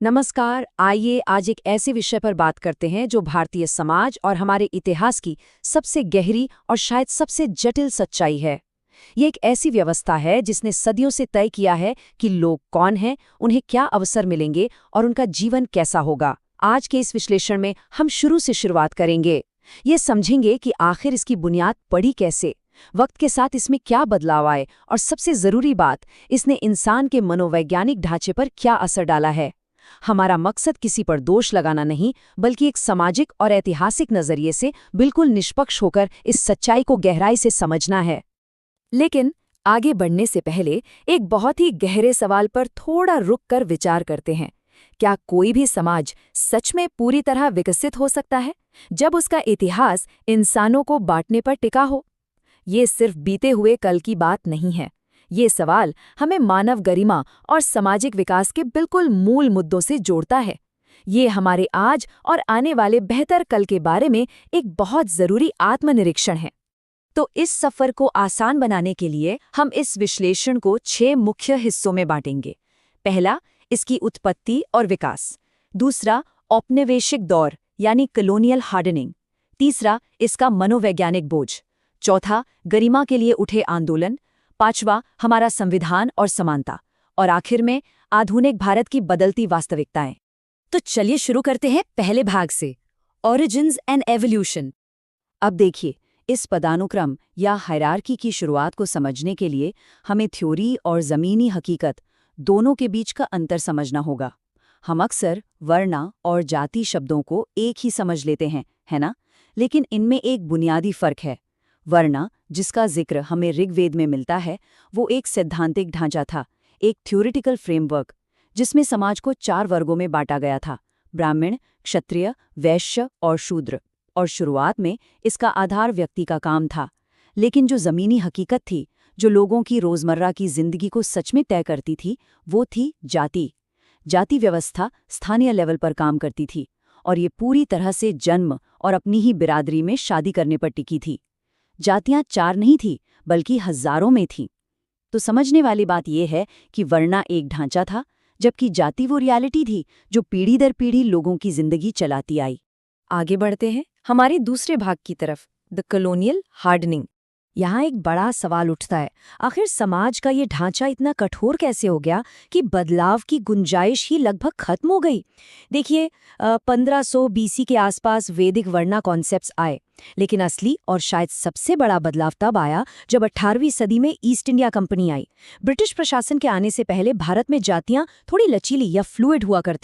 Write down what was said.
नमस्कार। आइए आज एक ऐसे विषय पर बात करते हैं जो भारतीय समाज और हमारे इतिहास की सबसे गहरी और शायद सबसे जटिल सच्चाई है। ये एक ऐसी व्यवस्था है जिसने सदियों से तय किया है कि लोग कौन हैं, उन्हें क्या अवसर मिलेंगे और उनका जीवन कैसा होगा। आज के इस विश्लेषण में हम शुरू से शुरुआत करेंगे। ये समझेंगे कि आखिर इसकी बुनियाद पड़ी कैसे, वक्त के साथ इसमें क्या बदलाव आए और सबसे जरूरी बात, इसने इंसान के मनोवैज्ञानिक ढांचे पर क्या असर डाला है। हमारा मकसद किसी पर दोष लगाना नहीं, बल्कि एक सामाजिक और ऐतिहासिक नजरिए से बिल्कुल निष्पक्ष होकर इस सच्चाई को गहराई से समझना है। लेकिन आगे बढ़ने से पहले एक बहुत ही गहरे सवाल पर थोड़ा रुक कर विचार करते हैं। क्या कोई भी समाज सच में पूरी तरह विकसित हो सकता है जब उसका इतिहास इंसानों को बांटने पर टिका हो? ये सिर्फ बीते हुए कल की बात नहीं है। ये सवाल हमें मानव गरिमा और सामाजिक विकास के बिल्कुल मूल मुद्दों से जोड़ता है। ये हमारे आज और आने वाले बेहतर कल के बारे में एक बहुत जरूरी आत्मनिरीक्षण है। तो इस सफर को आसान बनाने के लिए हम इस विश्लेषण को 6 मुख्य हिस्सों में बांटेंगे। पहला, इसकी उत्पत्ति और विकास। दूसरा, औपनिवेशिक दौर यानी कॉलोनियल हार्डनिंग। तीसरा, इसका मनोवैज्ञानिक बोझ। चौथा, गरिमा के लिए उठे आंदोलन। पांचवा, हमारा संविधान और समानता। और आखिर में आधुनिक भारत की बदलती वास्तविकताएं। तो चलिए शुरू करते हैं पहले भाग से, ओरिजिन्स एंड एवोल्यूशन। अब देखिए, इस पदानुक्रम या हायरार्की की शुरुआत को समझने के लिए हमें थ्योरी और ज़मीनी हकीकत दोनों के बीच का अंतर समझना होगा। हम अक्सर वर्ण और जाति शब्दों को एक ही समझ लेते हैं, है ना? लेकिन इनमें एक बुनियादी फर्क है। वर्ण, जिसका जिक्र हमें ऋग्वेद में मिलता है, वो एक सैद्धांतिक ढांचा था, एक थ्योरेटिकल फ्रेमवर्क, जिसमें समाज को 4 वर्गों में बांटा गया था: ब्राह्मण, क्षत्रिय, वैश्य और शूद्र। और शुरुआत में इसका आधार व्यक्ति का काम था। लेकिन जो ज़मीनी हकीकत थी, जो लोगों की रोज़मर्रा की जिंदगी को सच में तय करती थी, वो थी जाति। जाति व्यवस्था स्थानीय लेवल पर काम करती थी, और ये पूरी तरह से जन्म और अपनी ही बिरादरी में शादी करने पर टिकी थी। जातियां 4 नहीं थी, बल्कि हजारों में थीं। तो समझने वाली बात यह है कि वर्ण एक ढांचा था, जबकि जाति वो रियलिटी थी जो पीढ़ी दर पीढ़ी लोगों की जिंदगी चलाती आई। आगे बढ़ते हैं हमारे दूसरे भाग की तरफ, द कॉलोनियल हार्डनिंग। यहाँ एक बड़ा सवाल उठता है, आखिर समाज का ये ढांचा इतना कठोर कैसे हो गया कि बदलाव की गुंजाइश ही लगभग खत्म हो गई। देखिए, 1500 बीसी के आसपास वैदिक वर्णा कॉन्सेप्ट्स आए, लेकिन असली और शायद सबसे बड़ा बदलाव तब आया जब 18वीं सदी में ईस्ट इंडिया कंपनी आई। ब्रिटिश प्रशासन के आने से पहले भारत में जातियां थोड़ी लचीली या फ्लूइड हुआ करती